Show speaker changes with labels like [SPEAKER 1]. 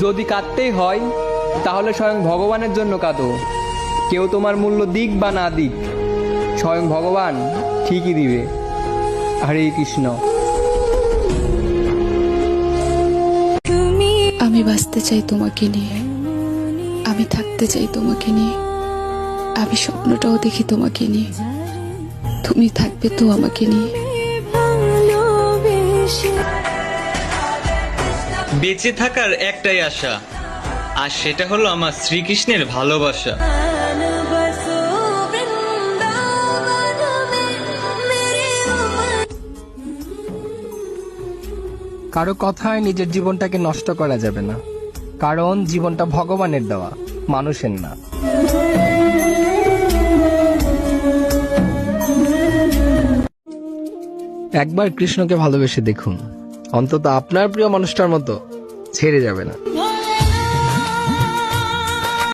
[SPEAKER 1] যদি কাঁদতেই হয় তাহলে স্বয়ং ভগবানের জন্য কাঁদো। কেউ তোমার মূল্য দিক বা না দিক, স্বয়ং ভগবান ঠিকই দিবে। হরে কৃষ্ণ।
[SPEAKER 2] আমি বাঁচতে চাই তোমাকে নিয়ে, আমি থাকতে চাই তোমাকে নিয়ে, আমি স্বপ্নটাও দেখি তোমাকে নিয়ে। তুমি থাকবে তো আমাকে নিয়ে।
[SPEAKER 3] বেঁচে থাকার একটাই আশা, আর সেটা হলো আমার শ্রীকৃষ্ণের ভালোবাসা।
[SPEAKER 4] কারো কথায় নিজের জীবনটাকে নষ্ট করা যাবে না, কারণ জীবনটা ভগবানের দেওয়া, মানুষের না। একবার কৃষ্ণকে ভালোবেসে দেখুন, অন্তত আপনার প্রিয় মানুষটার মতো ছেড়ে যাবে না।